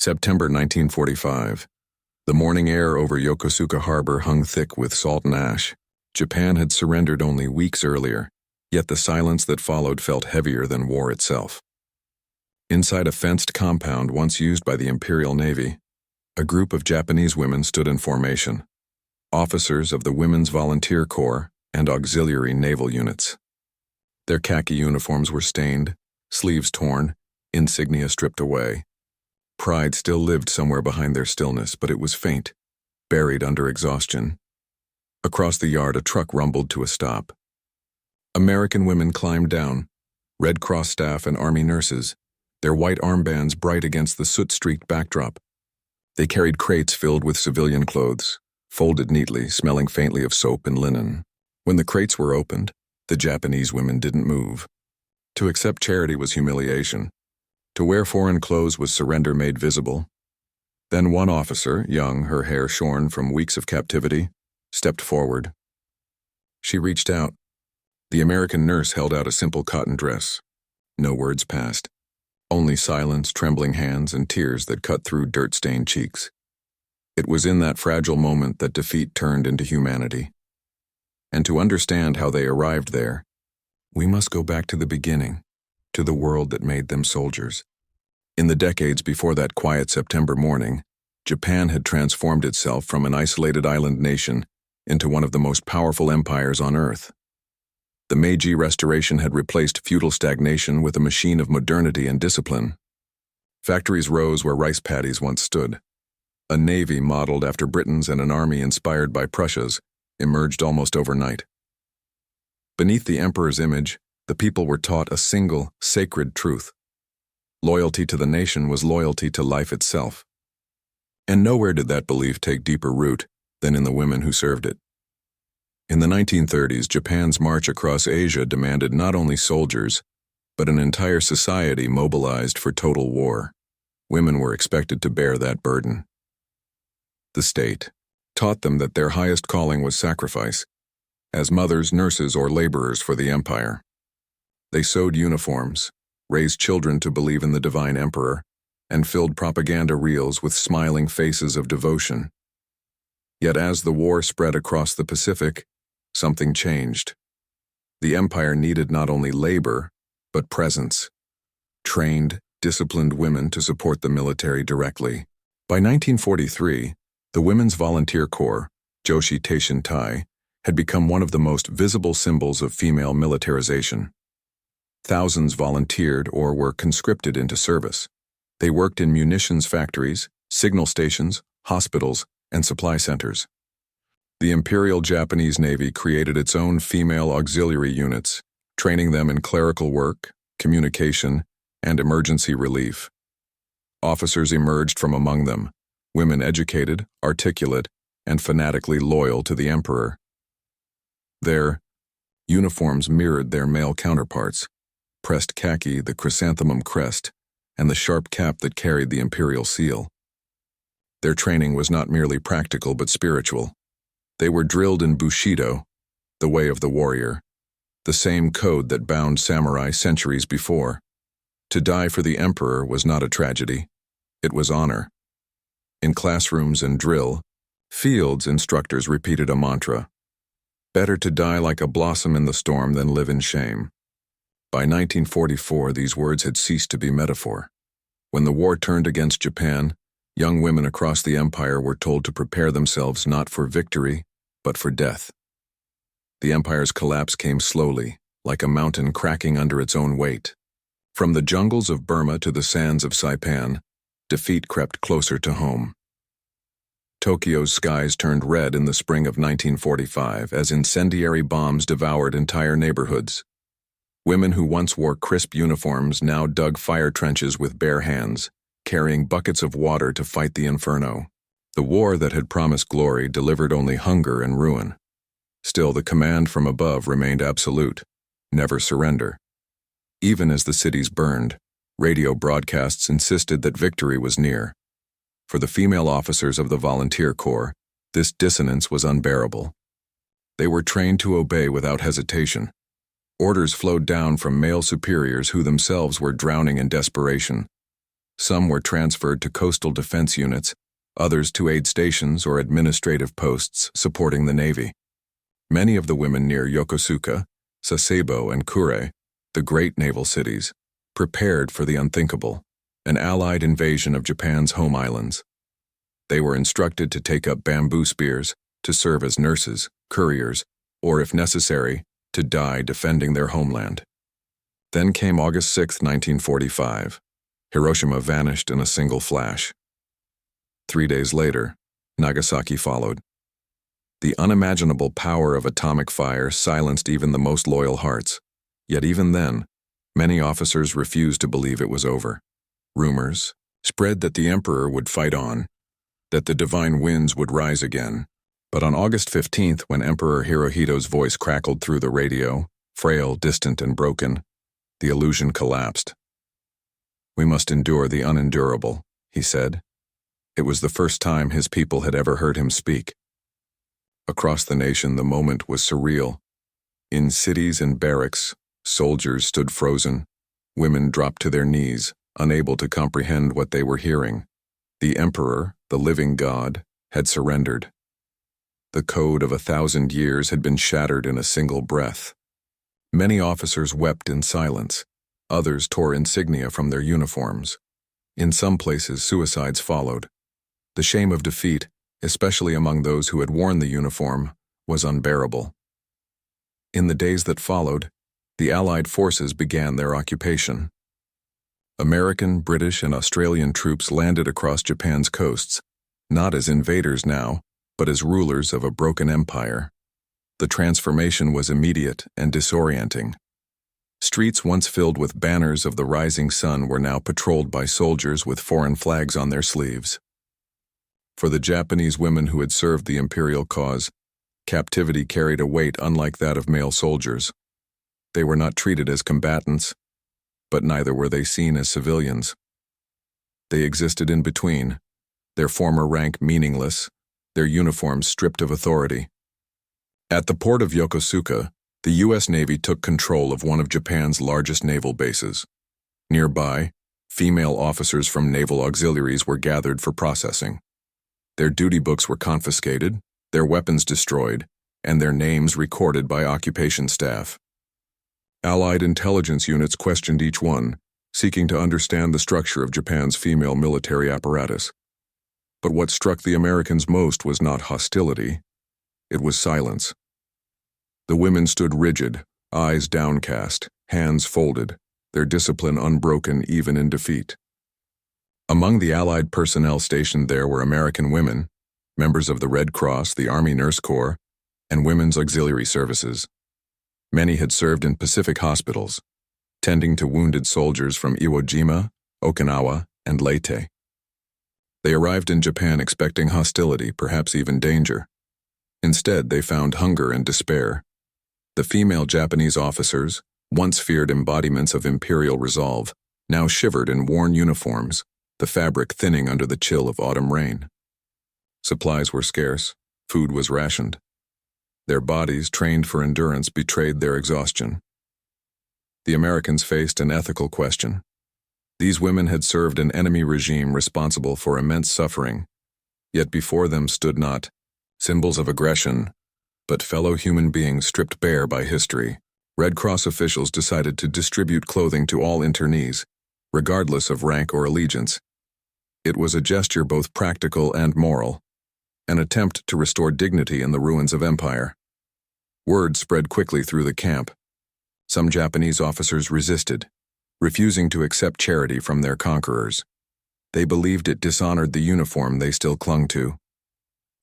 September 1945. The morning air over Yokosuka Harbor hung thick with salt and ash. Japan had surrendered only weeks earlier, yet the silence that followed felt heavier than war itself. Inside a fenced compound once used by the Imperial Navy, a group of Japanese women stood in formation, officers of the Women's Volunteer Corps and auxiliary naval units. Their khaki uniforms were stained, sleeves torn, insignia stripped away. Pride still lived somewhere behind their stillness, but it was faint, buried under exhaustion. Across the yard, a truck rumbled to a stop. American women climbed down, Red Cross staff and Army nurses, their white armbands bright against the soot-streaked backdrop. They carried crates filled with civilian clothes, folded neatly, smelling faintly of soap and linen. When the crates were opened, the Japanese women didn't move. To accept charity was humiliation. To wear foreign clothes was surrender made visible. Then one officer, young, her hair shorn from weeks of captivity, stepped forward. She reached out. The American nurse held out a simple cotton dress. No words passed. Only silence, trembling hands, and tears that cut through dirt-stained cheeks. It was in that fragile moment that defeat turned into humanity. And to understand how they arrived there, we must go back to the beginning, to the world that made them soldiers. In the decades before that quiet September morning, Japan had transformed itself from an isolated island nation into one of the most powerful empires on Earth. The Meiji Restoration had replaced feudal stagnation with a machine of modernity and discipline. Factories rose where rice paddies once stood. A navy modeled after Britain's and an army inspired by Prussia's emerged almost overnight. Beneath the emperor's image, the people were taught a single, sacred truth. Loyalty to the nation was loyalty to life itself. And nowhere did that belief take deeper root than in the women who served it. In the 1930s, Japan's march across Asia demanded not only soldiers, but an entire society mobilized for total war. Women were expected to bear that burden. The state taught them that their highest calling was sacrifice, as mothers, nurses, or laborers for the empire. They sewed uniforms, raised children to believe in the divine emperor, and filled propaganda reels with smiling faces of devotion. Yet as the war spread across the Pacific, something changed. The empire needed not only labor, but presence. Trained, disciplined women to support the military directly. By 1943, the Women's Volunteer Corps, Joshi Teishin Tai, had become one of the most visible symbols of female militarization. Thousands volunteered or were conscripted into service. They worked in munitions factories, signal stations, hospitals, and supply centers. The Imperial Japanese Navy created its own female auxiliary units, training them in clerical work, communication, and emergency relief. Officers emerged from among them, women educated, articulate, and fanatically loyal to the emperor. Their uniforms mirrored their male counterparts, pressed khaki, the chrysanthemum crest, and the sharp cap that carried the imperial seal. Their training was not merely practical but spiritual. They were drilled in Bushido, the way of the warrior, the same code that bound samurai centuries before. To die for the emperor was not a tragedy, it was honor. In classrooms and drill, fields instructors repeated a mantra: better to die like a blossom in the storm than live in shame. By 1944, these words had ceased to be metaphor. When the war turned against Japan, young women across the empire were told to prepare themselves not for victory, but for death. The empire's collapse came slowly, like a mountain cracking under its own weight. From the jungles of Burma to the sands of Saipan, defeat crept closer to home. Tokyo's skies turned red in the spring of 1945 as incendiary bombs devoured entire neighborhoods. Women who once wore crisp uniforms now dug fire trenches with bare hands, carrying buckets of water to fight the inferno. The war that had promised glory delivered only hunger and ruin. Still, the command from above remained absolute: never surrender. Even as the cities burned, radio broadcasts insisted that victory was near. For the female officers of the Volunteer Corps, this dissonance was unbearable. They were trained to obey without hesitation. Orders flowed down from male superiors who themselves were drowning in desperation. Some were transferred to coastal defense units, others to aid stations or administrative posts supporting the Navy. Many of the women near Yokosuka, Sasebo, and Kure, the great naval cities, prepared for the unthinkable, an Allied invasion of Japan's home islands. They were instructed to take up bamboo spears, to serve as nurses, couriers, or if necessary, to die defending their homeland. Then came August 6, 1945. Hiroshima vanished in a single flash. 3 days later, Nagasaki followed. The unimaginable power of atomic fire silenced even the most loyal hearts. Yet even then, many officers refused to believe it was over. Rumors spread that the emperor would fight on, that the divine winds would rise again. But on August 15th, when Emperor Hirohito's voice crackled through the radio, frail, distant, and broken, the illusion collapsed. "We must endure the unendurable," he said. It was the first time his people had ever heard him speak. Across the nation, the moment was surreal. In cities and barracks, soldiers stood frozen. Women dropped to their knees, unable to comprehend what they were hearing. The emperor, the living god, had surrendered. The code of 1,000 years had been shattered in a single breath. Many officers wept in silence. Others tore insignia from their uniforms. In some places, suicides followed. The shame of defeat, especially among those who had worn the uniform, was unbearable. In the days that followed, the Allied forces began their occupation. American, British, and Australian troops landed across Japan's coasts, not as invaders now, but as rulers of a broken empire. The transformation was immediate and disorienting. Streets once filled with banners of the rising sun were now patrolled by soldiers with foreign flags on their sleeves. For the Japanese women who had served the imperial cause, captivity carried a weight unlike that of male soldiers. They were not treated as combatants, but neither were they seen as civilians. They existed in between, their former rank meaningless, their uniforms stripped of authority. At the port of Yokosuka, the U.S. Navy took control of one of Japan's largest naval bases. Nearby, female officers from naval auxiliaries were gathered for processing. Their duty books were confiscated, their weapons destroyed, and their names recorded by occupation staff. Allied intelligence units questioned each one, seeking to understand the structure of Japan's female military apparatus. But what struck the Americans most was not hostility, it was silence. The women stood rigid, eyes downcast, hands folded, their discipline unbroken even in defeat. Among the Allied personnel stationed there were American women, members of the Red Cross, the Army Nurse Corps, and Women's Auxiliary Services. Many had served in Pacific hospitals, tending to wounded soldiers from Iwo Jima, Okinawa, and Leyte. They arrived in Japan expecting hostility, perhaps even danger. Instead, they found hunger and despair. The female Japanese officers, once feared embodiments of imperial resolve, now shivered in worn uniforms, the fabric thinning under the chill of autumn rain. Supplies were scarce, food was rationed. Their bodies, trained for endurance, betrayed their exhaustion. The Americans faced an ethical question. These women had served an enemy regime responsible for immense suffering, yet before them stood not symbols of aggression, but fellow human beings stripped bare by history. Red Cross officials decided to distribute clothing to all internees, regardless of rank or allegiance. It was a gesture both practical and moral, an attempt to restore dignity in the ruins of empire. Word spread quickly through the camp. Some Japanese officers resisted, refusing to accept charity from their conquerors. They believed it dishonored the uniform they still clung to.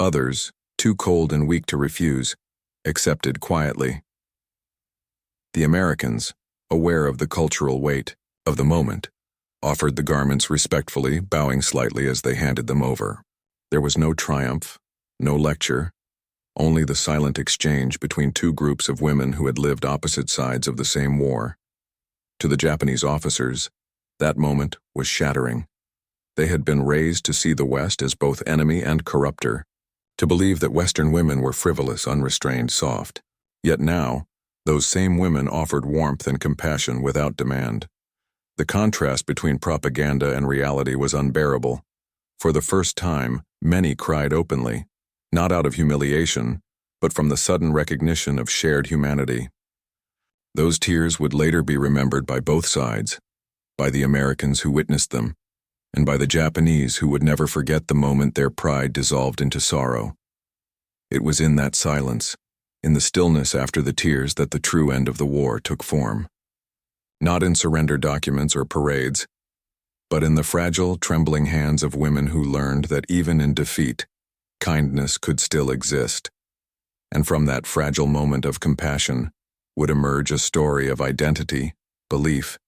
Others, too cold and weak to refuse, accepted quietly. The Americans, aware of the cultural weight of the moment, offered the garments respectfully, bowing slightly as they handed them over. There was no triumph, no lecture, only the silent exchange between two groups of women who had lived opposite sides of the same war. To the Japanese officers, that moment was shattering. They had been raised to see the West as both enemy and corrupter, to believe that Western women were frivolous, unrestrained, soft. Yet now, those same women offered warmth and compassion without demand. The contrast between propaganda and reality was unbearable. For the first time, many cried openly, not out of humiliation, but from the sudden recognition of shared humanity. Those tears would later be remembered by both sides, by the Americans who witnessed them, and by the Japanese who would never forget the moment their pride dissolved into sorrow. It was in that silence, in the stillness after the tears, that the true end of the war took form. Not in surrender documents or parades, but in the fragile, trembling hands of women who learned that even in defeat, kindness could still exist. And from that fragile moment of compassion would emerge a story of identity, belief,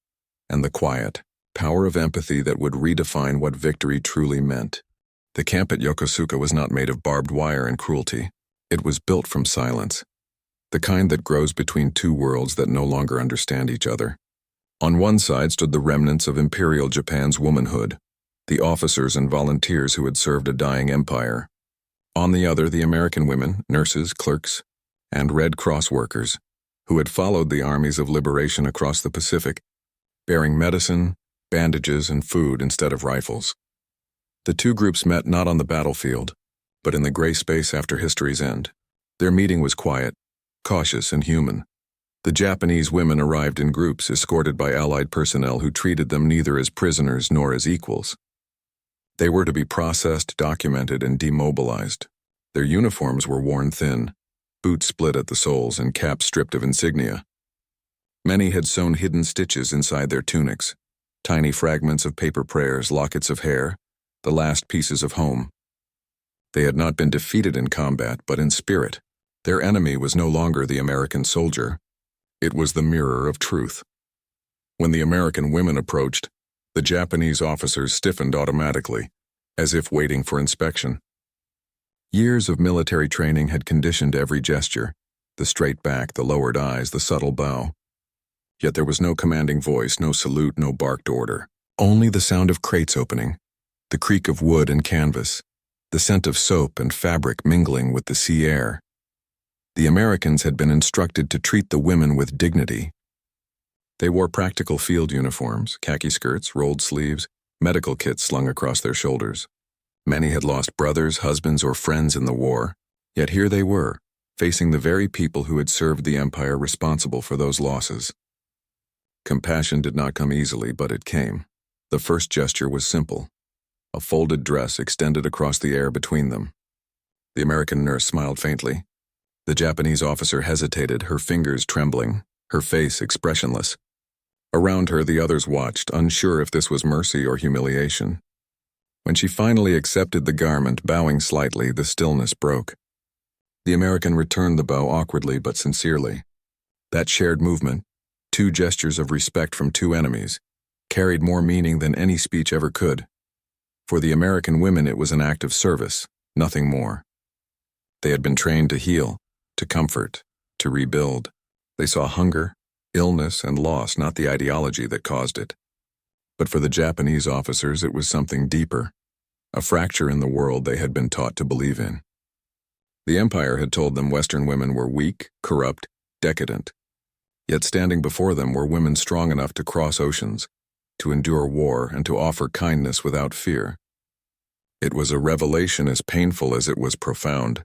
and the quiet power of empathy that would redefine what victory truly meant. The camp at Yokosuka was not made of barbed wire and cruelty. It was built from silence, the kind that grows between two worlds that no longer understand each other. On one side stood the remnants of Imperial Japan's womanhood, the officers and volunteers who had served a dying empire. On the other, the American women, nurses, clerks, and Red Cross workers, who had followed the armies of liberation across the Pacific, bearing medicine, bandages, and food instead of rifles. The two groups met not on the battlefield, but in the gray space after history's end. Their meeting was quiet, cautious, and human. The Japanese women arrived in groups escorted by Allied personnel who treated them neither as prisoners nor as equals. They were to be processed, documented, and demobilized. Their uniforms were worn thin, boots split at the soles, and caps stripped of insignia. Many had sewn hidden stitches inside their tunics, tiny fragments of paper prayers, lockets of hair, the last pieces of home. They had not been defeated in combat, but in spirit. Their enemy was no longer the American soldier. It was the mirror of truth. When the American women approached, the Japanese officers stiffened automatically, as if waiting for inspection. Years of military training had conditioned every gesture, the straight back, the lowered eyes, the subtle bow. Yet there was no commanding voice, no salute, no barked order. Only the sound of crates opening, the creak of wood and canvas, the scent of soap and fabric mingling with the sea air. The Americans had been instructed to treat the women with dignity. They wore practical field uniforms, khaki skirts, rolled sleeves, medical kits slung across their shoulders. Many had lost brothers, husbands, or friends in the war, yet here they were, facing the very people who had served the empire responsible for those losses. Compassion did not come easily, but it came. The first gesture was simple. A folded dress extended across the air between them. The American nurse smiled faintly. The Japanese officer hesitated, her fingers trembling, her face expressionless. Around her, the others watched, unsure if this was mercy or humiliation. When she finally accepted the garment, bowing slightly, the stillness broke. The American returned the bow awkwardly but sincerely. That shared movement, two gestures of respect from two enemies, carried more meaning than any speech ever could. For the American women, it was an act of service, nothing more. They had been trained to heal, to comfort, to rebuild. They saw hunger, illness, and loss, not the ideology that caused it. But for the Japanese officers, it was something deeper, a fracture in the world they had been taught to believe in. The empire had told them Western women were weak, corrupt, decadent. Yet standing before them were women strong enough to cross oceans, to endure war, and to offer kindness without fear. It was a revelation as painful as it was profound.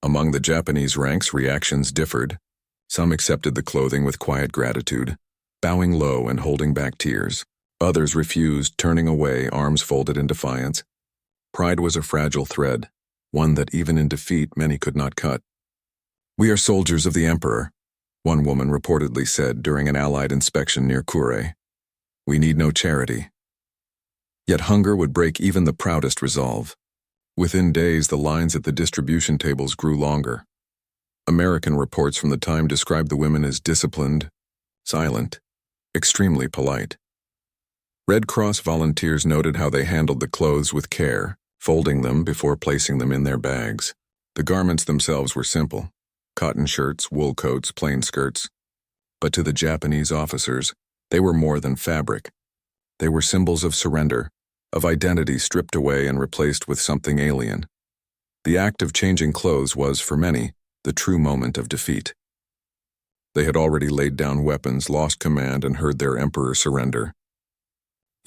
Among the Japanese ranks, reactions differed. Some accepted the clothing with quiet gratitude, bowing low and holding back tears. Others refused, turning away, arms folded in defiance. Pride was a fragile thread, one that even in defeat many could not cut. "We are soldiers of the Emperor," one woman reportedly said during an Allied inspection near Kure. "We need no charity." Yet hunger would break even the proudest resolve. Within days, the lines at the distribution tables grew longer. American reports from the time described the women as disciplined, silent, extremely polite. Red Cross volunteers noted how they handled the clothes with care, folding them before placing them in their bags. The garments themselves were simple: cotton shirts, wool coats, plain skirts. But to the Japanese officers, they were more than fabric. They were symbols of surrender, of identity stripped away and replaced with something alien. The act of changing clothes was, for many, the true moment of defeat. They had already laid down weapons, lost command, and heard their emperor surrender.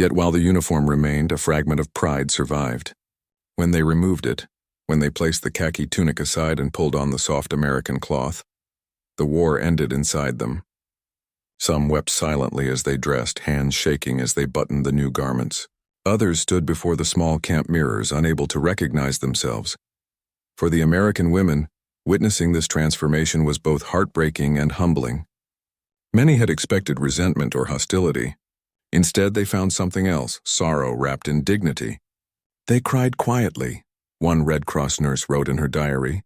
Yet while the uniform remained, a fragment of pride survived. When they removed it, when they placed the khaki tunic aside and pulled on the soft American cloth, the war ended inside them. Some wept silently as they dressed, hands shaking as they buttoned the new garments. Others stood before the small camp mirrors, unable to recognize themselves. For the American women, witnessing this transformation was both heartbreaking and humbling. Many had expected resentment or hostility. Instead, they found something else, sorrow wrapped in dignity. They cried quietly, one Red Cross nurse wrote in her diary.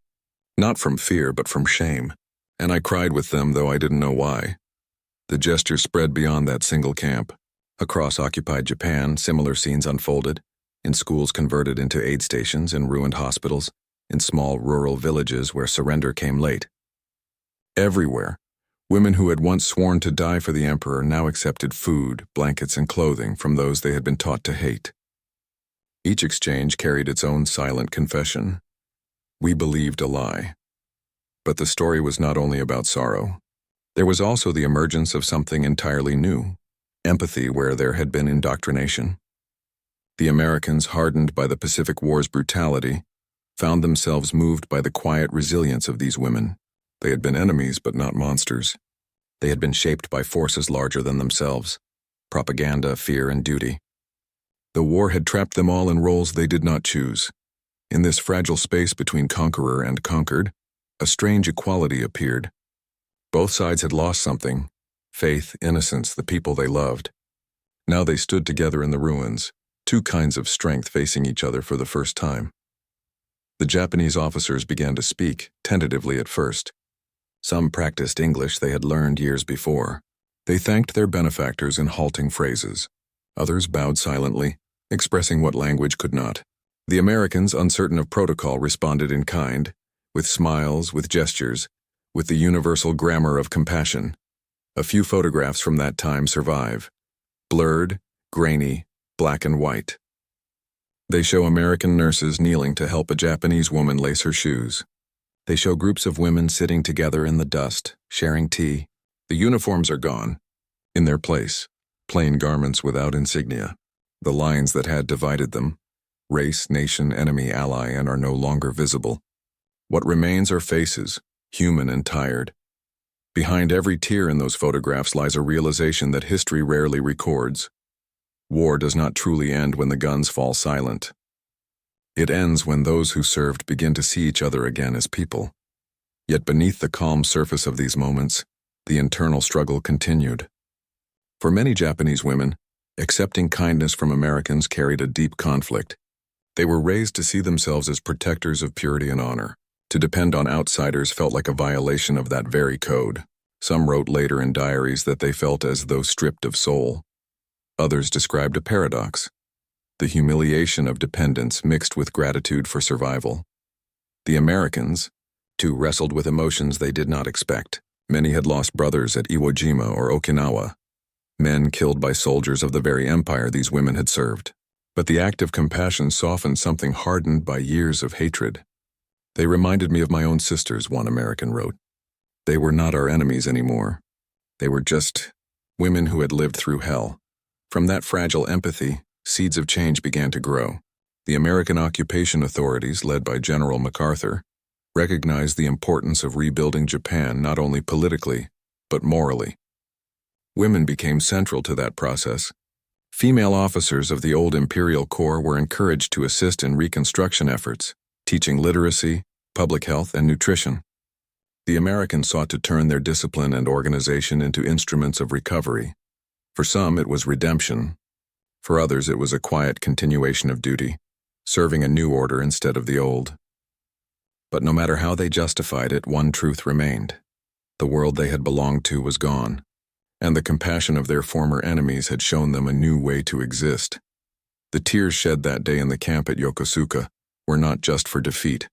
Not from fear, but from shame. And I cried with them, though I didn't know why. The gesture spread beyond that single camp. Across occupied Japan, similar scenes unfolded, in schools converted into aid stations, in ruined hospitals, in small rural villages where surrender came late. Everywhere, women who had once sworn to die for the emperor now accepted food, blankets, and clothing from those they had been taught to hate. Each exchange carried its own silent confession. We believed a lie. But the story was not only about sorrow. There was also the emergence of something entirely new, empathy where there had been indoctrination. The Americans, hardened by the Pacific War's brutality, found themselves moved by the quiet resilience of these women. They had been enemies, but not monsters. They had been shaped by forces larger than themselves, propaganda, fear, and duty. The war had trapped them all in roles they did not choose. In this fragile space between conqueror and conquered, a strange equality appeared. Both sides had lost something: faith, innocence, the people they loved. Now they stood together in the ruins, two kinds of strength facing each other for the first time. The Japanese officers began to speak, tentatively at first. Some practiced English they had learned years before. They thanked their benefactors in halting phrases. Others bowed silently, expressing what language could not. The Americans, uncertain of protocol, responded in kind, with smiles, with gestures, with the universal grammar of compassion. A few photographs from that time survive. Blurred, grainy, black and white. They show American nurses kneeling to help a Japanese woman lace her shoes. They show groups of women sitting together in the dust, sharing tea. The uniforms are gone. In their place, plain garments without insignia. The lines that had divided them, race, nation, enemy, ally, and are no longer visible. What remains are faces, human and tired. Behind every tear in those photographs lies a realization that history rarely records. War does not truly end when the guns fall silent. It ends when those who served begin to see each other again as people. Yet beneath the calm surface of these moments, the internal struggle continued. For many Japanese women, accepting kindness from Americans carried a deep conflict. They were raised to see themselves as protectors of purity and honor. To depend on outsiders felt like a violation of that very code. Some wrote later in diaries that they felt as though stripped of soul. Others described a paradox: the humiliation of dependence mixed with gratitude for survival. The Americans, too, wrestled with emotions they did not expect. Many had lost brothers at Iwo Jima or Okinawa, men killed by soldiers of the very empire these women had served. But the act of compassion softened something hardened by years of hatred. They reminded me of my own sisters, one American wrote. They were not our enemies anymore. They were just women who had lived through hell. From that fragile empathy, seeds of change began to grow. The American occupation authorities, led by General MacArthur, recognized the importance of rebuilding Japan not only politically, but morally. Women became central to that process. Female officers of the old Imperial Corps were encouraged to assist in reconstruction efforts, teaching literacy, public health, and nutrition. The Americans sought to turn their discipline and organization into instruments of recovery. For some, it was redemption. For others, it was a quiet continuation of duty, serving a new order instead of the old. But no matter how they justified it, one truth remained. The world they had belonged to was gone, and the compassion of their former enemies had shown them a new way to exist. The tears shed that day in the camp at Yokosuka were not just for defeat.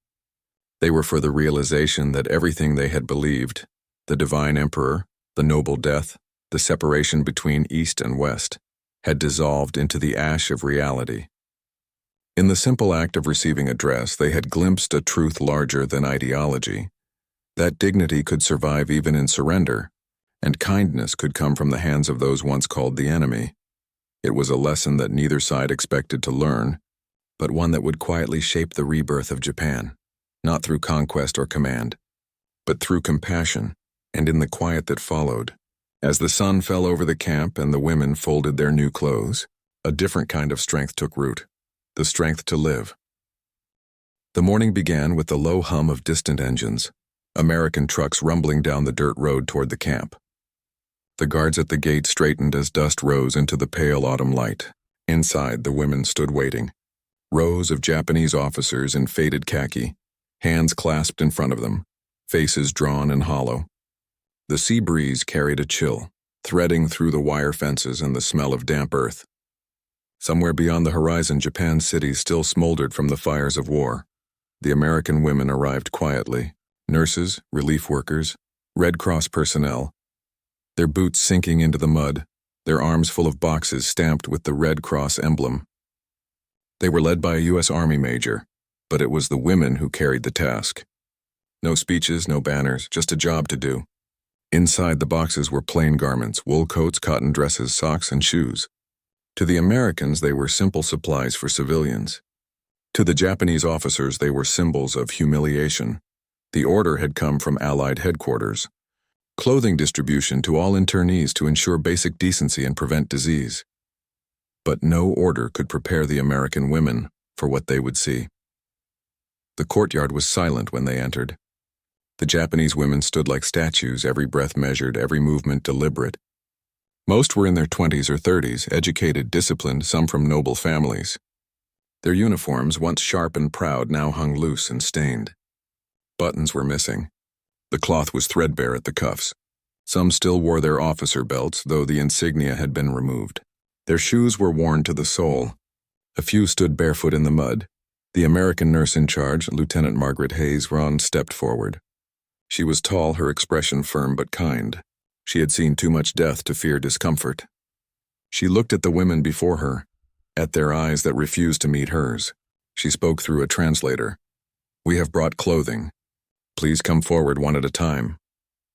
They were for the realization that everything they had believed, the divine emperor, the noble death, the separation between East and West, had dissolved into the ash of reality. In the simple act of receiving a dress, they had glimpsed a truth larger than ideology, that dignity could survive even in surrender, and kindness could come from the hands of those once called the enemy. It was a lesson that neither side expected to learn, but one that would quietly shape the rebirth of Japan, not through conquest or command, but through compassion, and in the quiet that followed. As the sun fell over the camp and the women folded their new clothes, a different kind of strength took root, the strength to live. The morning began with the low hum of distant engines, American trucks rumbling down the dirt road toward the camp. The guards at the gate straightened as dust rose into the pale autumn light. Inside, the women stood waiting. Rows of Japanese officers in faded khaki, hands clasped in front of them, faces drawn and hollow. The sea breeze carried a chill, threading through the wire fences and the smell of damp earth. Somewhere beyond the horizon, Japan's cities still smoldered from the fires of war. The American women arrived quietly, nurses, relief workers, Red Cross personnel, their boots sinking into the mud, their arms full of boxes stamped with the Red Cross emblem. They were led by a U.S. Army major, but it was the women who carried the task. No speeches, no banners, just a job to do. Inside the boxes were plain garments, wool coats, cotton dresses, socks, and shoes. To the Americans, they were simple supplies for civilians. To the Japanese officers, they were symbols of humiliation. The order had come from Allied headquarters. Clothing distribution to all internees to ensure basic decency and prevent disease. But no order could prepare the American women for what they would see. The courtyard was silent when they entered. The Japanese women stood like statues, every breath measured, every movement deliberate. Most were in their 20s or 30s, educated, disciplined, some from noble families. Their uniforms, once sharp and proud, now hung loose and stained. Buttons were missing. The cloth was threadbare at the cuffs. Some still wore their officer belts, though the insignia had been removed. Their shoes were worn to the sole. A few stood barefoot in the mud. The American nurse in charge, Lieutenant Margaret Hayes Ron, stepped forward. She was tall, her expression firm but kind. She had seen too much death to fear discomfort. She looked at the women before her, at their eyes that refused to meet hers. She spoke through a translator. "We have brought clothing. Please come forward one at a time."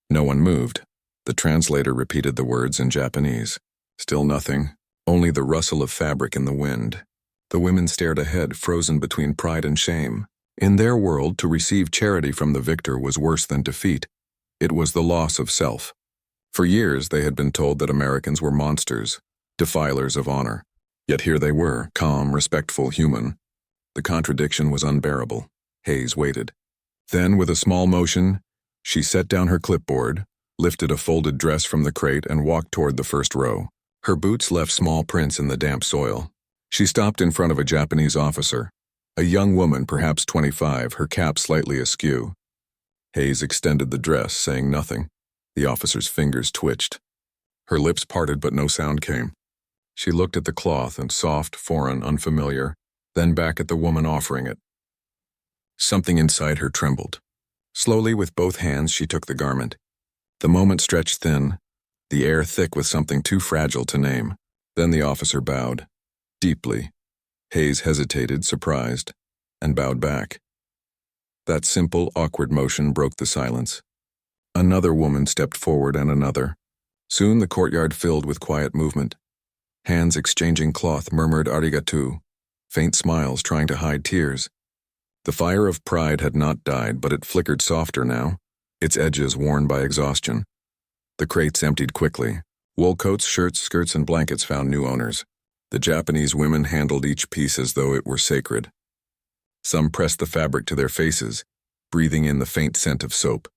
No one moved. The translator repeated the words in Japanese. Still nothing, only the rustle of fabric in the wind. The women stared ahead, frozen between pride and shame. In their world, to receive charity from the victor was worse than defeat. It was the loss of self. For years, they had been told that Americans were monsters, defilers of honor. Yet here they were, calm, respectful, human. The contradiction was unbearable. Hayes waited. Then, with a small motion, she set down her clipboard, lifted a folded dress from the crate, and walked toward the first row. Her boots left small prints in the damp soil. She stopped in front of a Japanese officer, a young woman, perhaps 25, her cap slightly askew. Hayes extended the dress, saying nothing. The officer's fingers twitched. Her lips parted, but no sound came. She looked at the cloth, and soft, foreign, unfamiliar, then back at the woman offering it. Something inside her trembled. Slowly, with both hands, she took the garment. The moment stretched thin, the air thick with something too fragile to name. Then the officer bowed. Deeply. Hayes hesitated, surprised, and bowed back. That simple, awkward motion broke the silence. Another woman stepped forward, and another. Soon the courtyard filled with quiet movement. Hands exchanging cloth murmured arigatou, faint smiles trying to hide tears. The fire of pride had not died, but it flickered softer now, its edges worn by exhaustion. The crates emptied quickly. Wool coats, shirts, skirts, and blankets found new owners. The Japanese women handled each piece as though it were sacred. Some pressed the fabric to their faces, breathing in the faint scent of soap.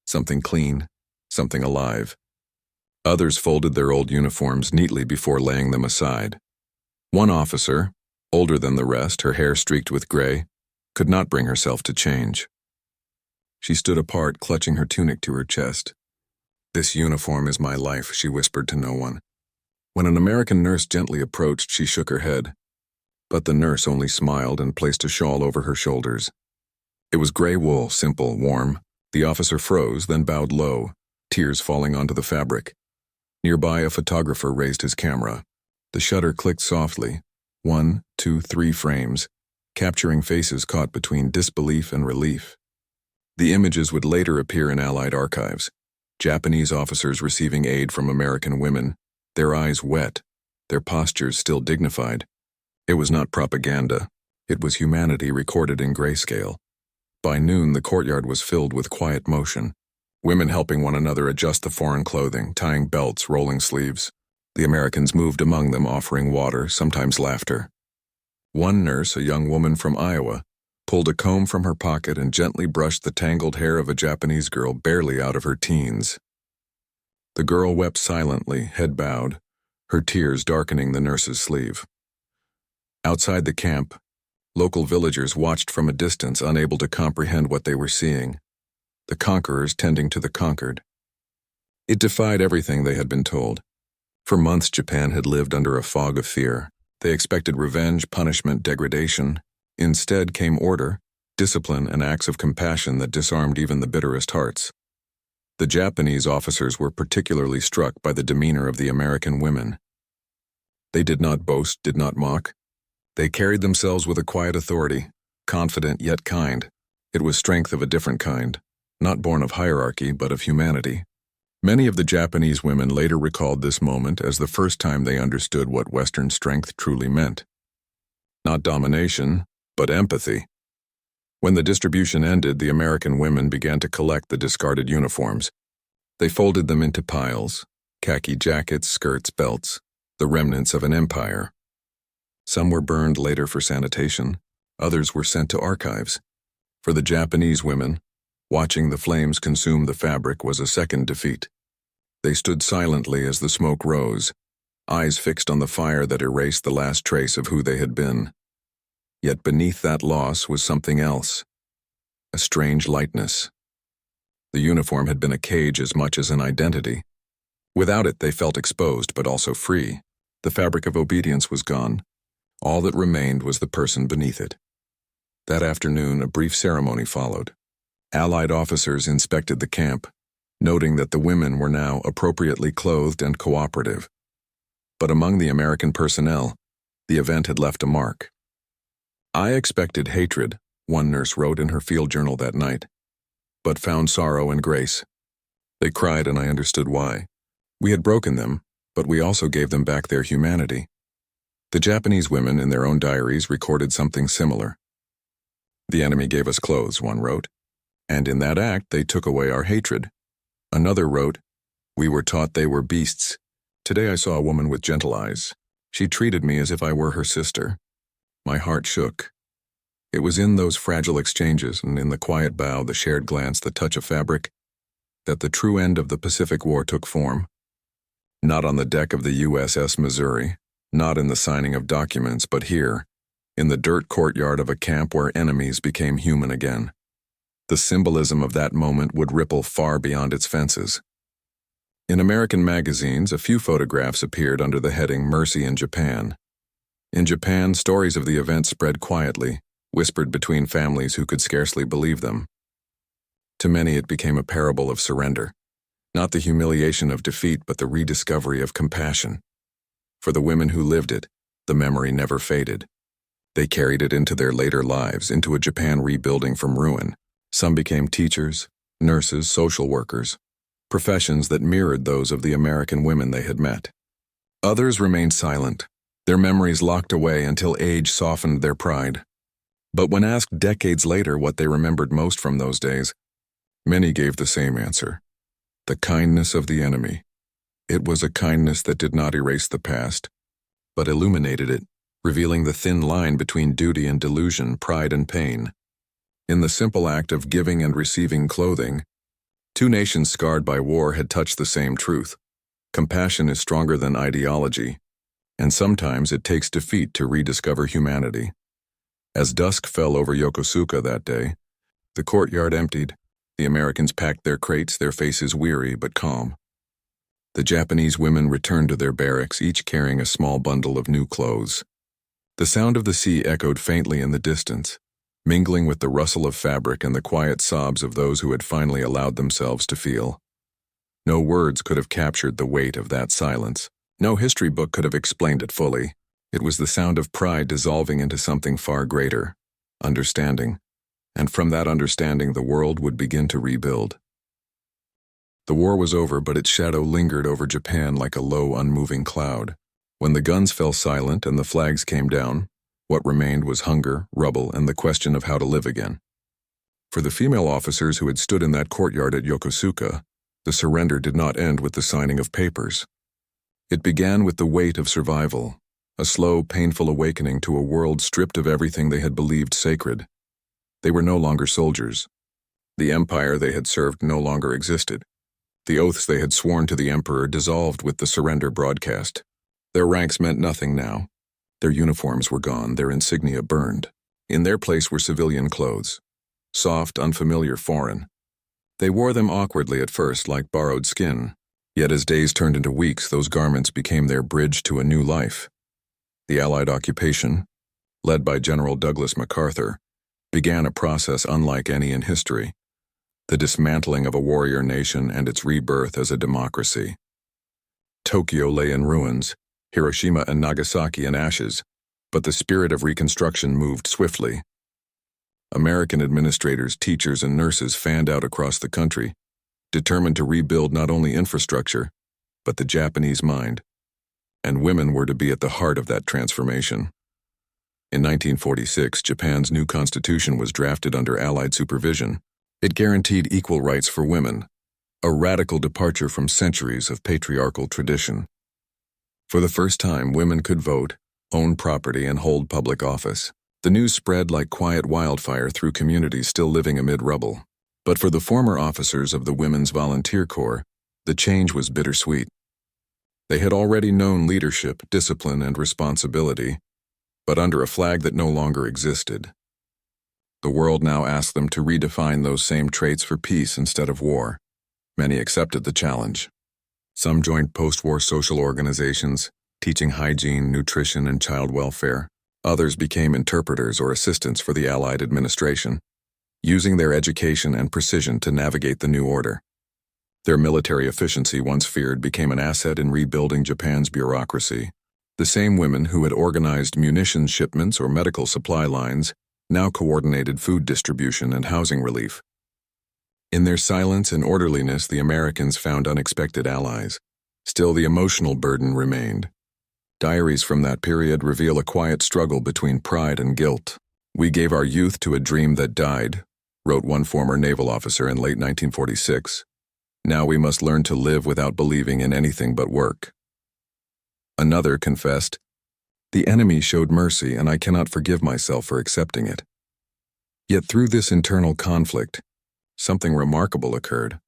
Something clean, something alive. Others folded their old uniforms neatly before laying them aside. One officer, older than the rest, her hair streaked with gray, could not bring herself to change. She stood apart, clutching her tunic to her chest. "This uniform is my life," she whispered to no one. When an American nurse gently approached, she shook her head. But the nurse only smiled and placed a shawl over her shoulders. It was gray wool, simple, warm. The officer froze, then bowed low, tears falling onto the fabric. Nearby, a photographer raised his camera. The shutter clicked softly. 1, 2, 3 frames, capturing faces caught between disbelief and relief. The images would later appear in Allied archives. Japanese officers receiving aid from American women, their eyes wet, their postures still dignified. It was not propaganda. It was humanity recorded in grayscale. By noon, the courtyard was filled with quiet motion. Women helping one another adjust the foreign clothing, tying belts, rolling sleeves. The Americans moved among them, offering water, sometimes laughter. One nurse, a young woman from Iowa, pulled a comb from her pocket and gently brushed the tangled hair of a Japanese girl barely out of her teens. The girl wept silently, head bowed, her tears darkening the nurse's sleeve. Outside the camp, local villagers watched from a distance, unable to comprehend what they were seeing. The conquerors tending to the conquered. It defied everything they had been told. For months, Japan had lived under a fog of fear. They expected revenge, punishment, degradation. Instead came order, discipline, and acts of compassion that disarmed even the bitterest hearts. The Japanese officers were particularly struck by the demeanor of the American women. They did not boast, did not mock. They carried themselves with a quiet authority, confident yet kind. It was strength of a different kind, not born of hierarchy but of humanity. Many of the Japanese women later recalled this moment as the first time they understood what Western strength truly meant. Not domination, but empathy. When the distribution ended, the American women began to collect the discarded uniforms. They folded them into piles, khaki jackets, skirts, belts, the remnants of an empire. Some were burned later for sanitation, others were sent to archives. For the Japanese women, watching the flames consume the fabric was a second defeat. They stood silently as the smoke rose, eyes fixed on the fire that erased the last trace of who they had been. Yet beneath that loss was something else, a strange lightness. The uniform had been a cage as much as an identity. Without it, they felt exposed but also free. The fabric of obedience was gone. All that remained was the person beneath it. That afternoon, a brief ceremony followed. Allied officers inspected the camp, noting that the women were now appropriately clothed and cooperative. But among the American personnel, the event had left a mark. "I expected hatred," one nurse wrote in her field journal that night, "but found sorrow and grace. They cried and I understood why. We had broken them, but we also gave them back their humanity." The Japanese women in their own diaries recorded something similar. "The enemy gave us clothes," one wrote, "and in that act they took away our hatred." Another wrote, "We were taught they were beasts. Today I saw a woman with gentle eyes. She treated me as if I were her sister. My heart shook." It was in those fragile exchanges and in the quiet bow, the shared glance, the touch of fabric, that the true end of the Pacific War took form. Not on the deck of the USS Missouri, not in the signing of documents, but here, in the dirt courtyard of a camp where enemies became human again. The symbolism of that moment would ripple far beyond its fences. In American magazines, a few photographs appeared under the heading "Mercy in Japan." In Japan, stories of the event spread quietly, whispered between families who could scarcely believe them. To many, it became a parable of surrender. Not the humiliation of defeat, but the rediscovery of compassion. For the women who lived it, the memory never faded. They carried it into their later lives, into a Japan rebuilding from ruin. Some became teachers, nurses, social workers, professions that mirrored those of the American women they had met. Others remained silent, their memories locked away until age softened their pride. But when asked decades later what they remembered most from those days, many gave the same answer: the kindness of the enemy. It was a kindness that did not erase the past, but illuminated it, revealing the thin line between duty and delusion, pride and pain. In the simple act of giving and receiving clothing, two nations scarred by war had touched the same truth. Compassion is stronger than ideology, and sometimes it takes defeat to rediscover humanity. As dusk fell over Yokosuka that day, the courtyard emptied. The Americans packed their crates, their faces weary but calm. The Japanese women returned to their barracks, each carrying a small bundle of new clothes. The sound of the sea echoed faintly in the distance, mingling with the rustle of fabric and the quiet sobs of those who had finally allowed themselves to feel. No words could have captured the weight of that silence. No history book could have explained it fully. It was the sound of pride dissolving into something far greater, understanding. And from that understanding, the world would begin to rebuild. The war was over, but its shadow lingered over Japan like a low, unmoving cloud. When the guns fell silent and the flags came down, what remained was hunger, rubble, and the question of how to live again. For the female officers who had stood in that courtyard at Yokosuka, the surrender did not end with the signing of papers. It began with the weight of survival, a slow, painful awakening to a world stripped of everything they had believed sacred. They were no longer soldiers. The empire they had served no longer existed. The oaths they had sworn to the emperor dissolved with the surrender broadcast. Their ranks meant nothing now. Their uniforms were gone, their insignia burned. In their place were civilian clothes. Soft, unfamiliar, foreign. They wore them awkwardly at first, like borrowed skin. Yet as days turned into weeks, those garments became their bridge to a new life. The Allied occupation, led by General Douglas MacArthur, began a process unlike any in history. The dismantling of a warrior nation and its rebirth as a democracy. Tokyo lay in ruins, Hiroshima and Nagasaki in ashes, but the spirit of reconstruction moved swiftly. American administrators, teachers, and nurses fanned out across the country, determined to rebuild not only infrastructure, but the Japanese mind. And women were to be at the heart of that transformation. In 1946, Japan's new constitution was drafted under Allied supervision. It guaranteed equal rights for women, a radical departure from centuries of patriarchal tradition. For the first time, women could vote, own property, and hold public office. The news spread like quiet wildfire through communities still living amid rubble. But for the former officers of the Women's Volunteer Corps, the change was bittersweet. They had already known leadership, discipline, and responsibility, but under a flag that no longer existed. The world now asked them to redefine those same traits for peace instead of war. Many accepted the challenge. Some joined post-war social organizations, teaching hygiene, nutrition, and child welfare. Others became interpreters or assistants for the Allied administration, using their education and precision to navigate the new order. Their military efficiency, once feared, became an asset in rebuilding Japan's bureaucracy. The same women who had organized munitions shipments or medical supply lines now coordinated food distribution and housing relief. In their silence and orderliness, the Americans found unexpected allies. Still, the emotional burden remained. Diaries from that period reveal a quiet struggle between pride and guilt. "We gave our youth to a dream that died," wrote one former naval officer in late 1946. "Now we must learn to live without believing in anything but work." Another confessed, "The enemy showed mercy, and I cannot forgive myself for accepting it." Yet through this internal conflict, something remarkable occurred,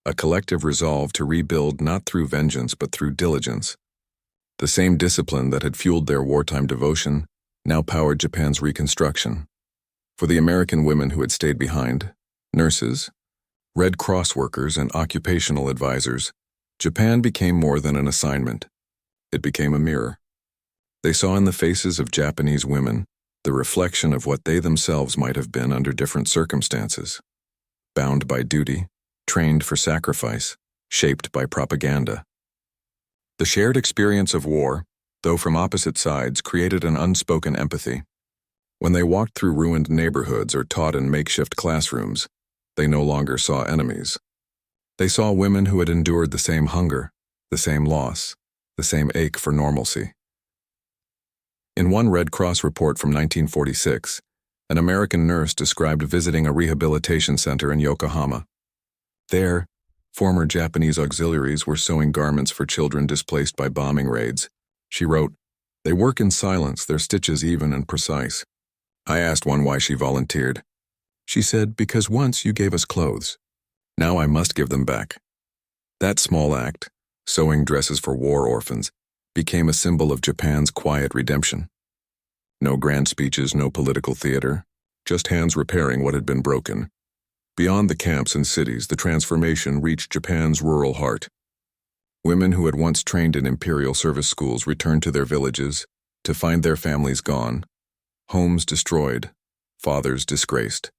a collective resolve to rebuild not through vengeance but through diligence. The same discipline that had fueled their wartime devotion now powered Japan's reconstruction. For the American women who had stayed behind, nurses, Red Cross workers, and occupational advisors, Japan became more than an assignment. It became a mirror. They saw in the faces of Japanese women the reflection of what they themselves might have been under different circumstances. Bound by duty, trained for sacrifice, shaped by propaganda. The shared experience of war, though from opposite sides, created an unspoken empathy. When they walked through ruined neighborhoods or taught in makeshift classrooms, they no longer saw enemies. They saw women who had endured the same hunger, the same loss, the same ache for normalcy. In one Red Cross report from 1946, an American nurse described visiting a rehabilitation center in Yokohama. There, former Japanese auxiliaries were sewing garments for children displaced by bombing raids. She wrote, "They work in silence, their stitches even and precise." I asked one why she volunteered. She said, "Because once you gave us clothes. Now I must give them back." That small act, sewing dresses for war orphans, became a symbol of Japan's quiet redemption. No grand speeches, no political theater, just hands repairing what had been broken. Beyond the camps and cities, the transformation reached Japan's rural heart. Women who had once trained in imperial service schools returned to their villages to find their families gone, homes destroyed, fathers disgraced.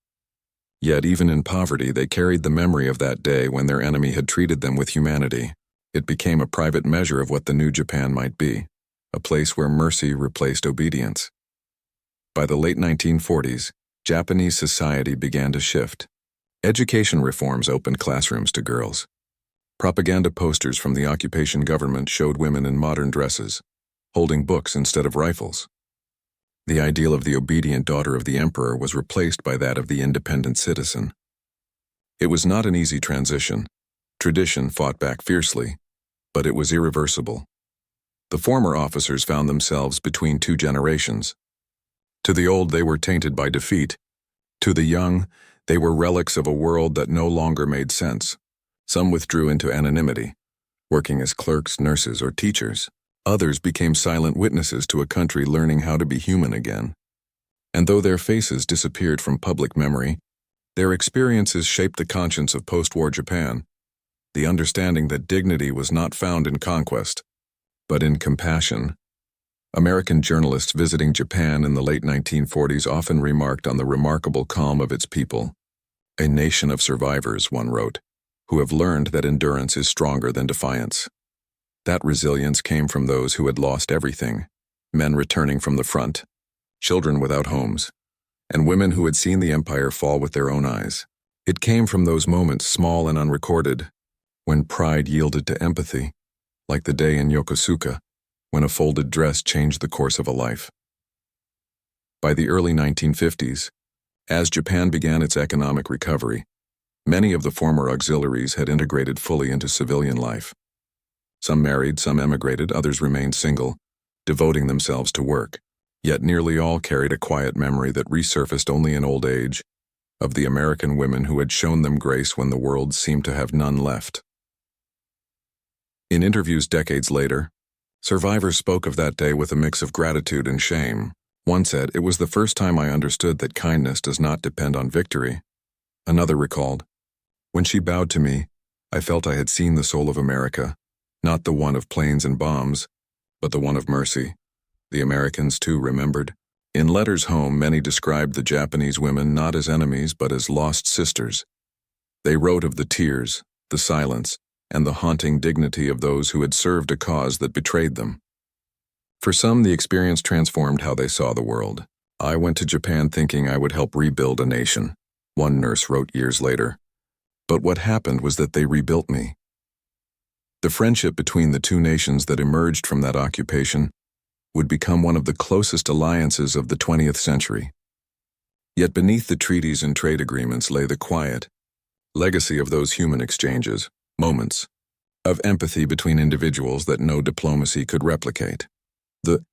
Yet even in poverty, they carried the memory of that day when their enemy had treated them with humanity. It became a private measure of what the new Japan might be, a place where mercy replaced obedience. By the late 1940s, Japanese society began to shift. Education reforms opened classrooms to girls. Propaganda posters from the occupation government showed women in modern dresses. holding books instead of rifles. The ideal of the obedient daughter of the emperor was replaced by that of the independent citizen. It was not an easy transition. Tradition fought back fiercely, but it was irreversible. The former officers found themselves between two generations. To the old, they were tainted by defeat. To the young, they were relics of a world that no longer made sense. Some withdrew into anonymity, working as clerks, nurses, or teachers. Others became silent witnesses to a country learning how to be human again. And though their faces disappeared from public memory, their experiences shaped the conscience of post-war Japan, the understanding that dignity was not found in conquest, but in compassion. American journalists visiting Japan in the late 1940s often remarked on the remarkable calm of its people. A nation of survivors, one wrote, who have learned that endurance is stronger than defiance. That resilience came from those who had lost everything, men returning from the front, children without homes, and women who had seen the empire fall with their own eyes. It came from those moments, small and unrecorded, when pride yielded to empathy, like the day in Yokosuka, when a folded dress changed the course of a life. By the early 1950s, as Japan began its economic recovery, many of the former auxiliaries had integrated fully into civilian life. Some married, some emigrated, others remained single, devoting themselves to work. Yet nearly all carried a quiet memory that resurfaced only in old age, of the American women who had shown them grace when the world seemed to have none left. In interviews decades later, survivors spoke of that day with a mix of gratitude and shame. One said, "It was the first time I understood that kindness does not depend on victory." Another recalled, "When she bowed to me, I felt I had seen the soul of America, not the one of planes and bombs, but the one of mercy." The Americans, too, remembered. In letters home, many described the Japanese women not as enemies but as lost sisters. They wrote of the tears, the silence, and the haunting dignity of those who had served a cause that betrayed them. For some, the experience transformed how they saw the world. "I went to Japan thinking I would help rebuild a nation," one nurse wrote years later. "But what happened was that they rebuilt me." The friendship between the two nations that emerged from that occupation would become one of the closest alliances of the 20th century. Yet beneath the treaties and trade agreements lay the quiet legacy of those human exchanges, moments of empathy between individuals that no diplomacy could replicate. The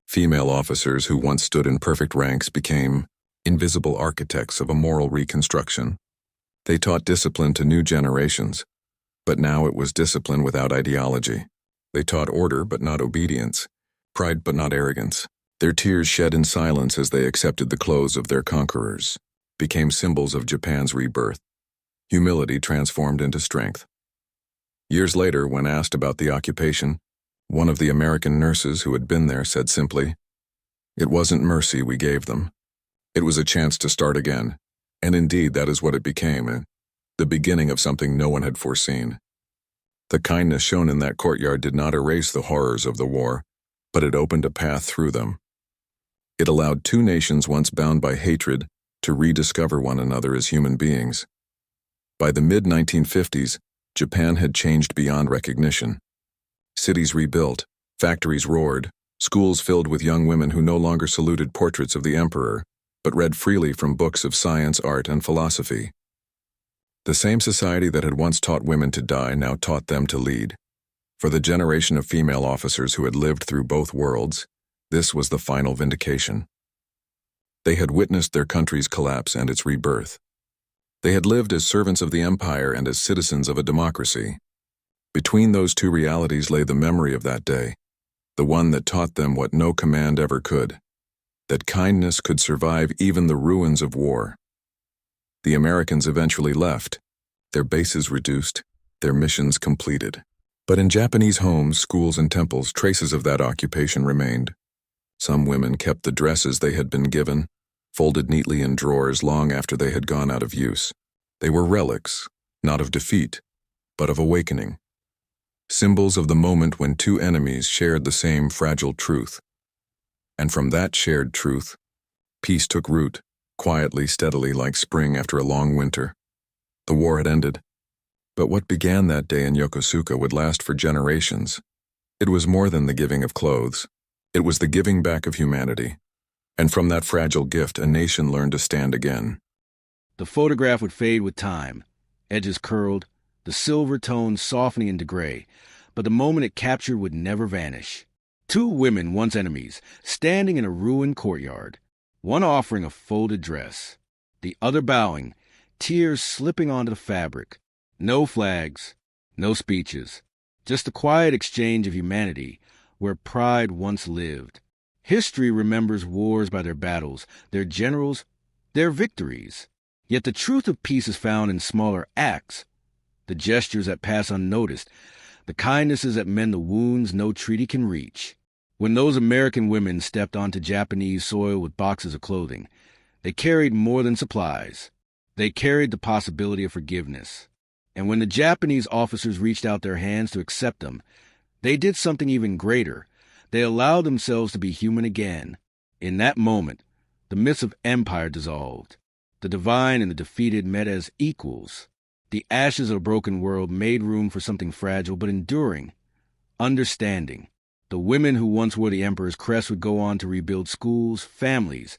female officers who once stood in perfect ranks became invisible architects of a moral reconstruction. They taught discipline to new generations, but now it was discipline without ideology. They taught order but not obedience, pride but not arrogance. Their tears shed in silence as they accepted the clothes of their conquerors became symbols of Japan's rebirth. Humility transformed into strength. Years later, when asked about the occupation, one of the American nurses who had been there said simply, "It wasn't mercy we gave them. It was a chance to start again." And indeed, that is what it became, the beginning of something no one had foreseen. The kindness shown in that courtyard did not erase the horrors of the war, but it opened a path through them. It allowed two nations once bound by hatred to rediscover one another as human beings. By the mid-1950s, Japan had changed beyond recognition. Cities rebuilt, factories roared, schools filled with young women who no longer saluted portraits of the emperor, but read freely from books of science, art, and philosophy. The same society that had once taught women to die now taught them to lead. For the generation of female officers who had lived through both worlds, this was the final vindication. They had witnessed their country's collapse and its rebirth. They had lived as servants of the empire and as citizens of a democracy. Between those two realities lay the memory of that day, the one that taught them what no command ever could, that kindness could survive even the ruins of war. The Americans eventually left, their bases reduced, their missions completed. But in Japanese homes, schools, and temples, traces of that occupation remained. Some women kept the dresses they had been given, folded neatly in drawers long after they had gone out of use. They were relics, not of defeat, but of awakening. Symbols of the moment when two enemies shared the same fragile truth. And from that shared truth, peace took root, quietly, steadily, like spring after a long winter. The war had ended. But what began that day in Yokosuka would last for generations. It was more than the giving of clothes. It was the giving back of humanity. And from that fragile gift, a nation learned to stand again. The photograph would fade with time, edges curled, the silver tones softening into gray, but the moment it captured would never vanish. Two women, once enemies, standing in a ruined courtyard, one offering a folded dress, the other bowing, tears slipping onto the fabric. No flags, no speeches, just a quiet exchange of humanity where pride once lived. History remembers wars by their battles, their generals, their victories. Yet the truth of peace is found in smaller acts, the gestures that pass unnoticed, the kindnesses that mend the wounds no treaty can reach. When those American women stepped onto Japanese soil with boxes of clothing, they carried more than supplies. They carried the possibility of forgiveness. And when the Japanese officers reached out their hands to accept them, they did something even greater. They allowed themselves to be human again. In that moment, the myths of empire dissolved. The divine and the defeated met as equals. The ashes of a broken world made room for something fragile but enduring. Understanding. The women who once wore the emperor's crest would go on to rebuild schools, families,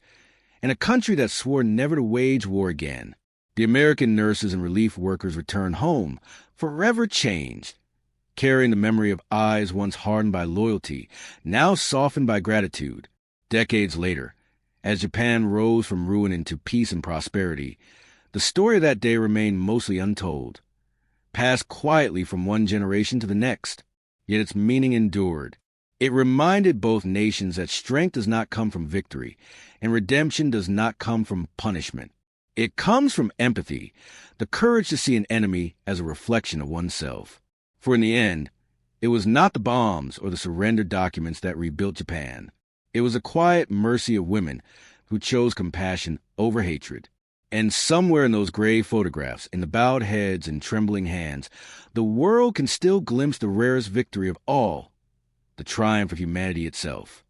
and a country that swore never to wage war again. The American nurses and relief workers returned home, forever changed, carrying the memory of eyes once hardened by loyalty, now softened by gratitude. Decades later, as Japan rose from ruin into peace and prosperity, the story of that day remained mostly untold, passed quietly from one generation to the next, yet its meaning endured. It reminded both nations that strength does not come from victory, and redemption does not come from punishment. It comes from empathy, the courage to see an enemy as a reflection of oneself. For in the end, it was not the bombs or the surrender documents that rebuilt Japan. It was a quiet mercy of women who chose compassion over hatred. And somewhere in those gray photographs, in the bowed heads and trembling hands, the world can still glimpse the rarest victory of all, the triumph of humanity itself.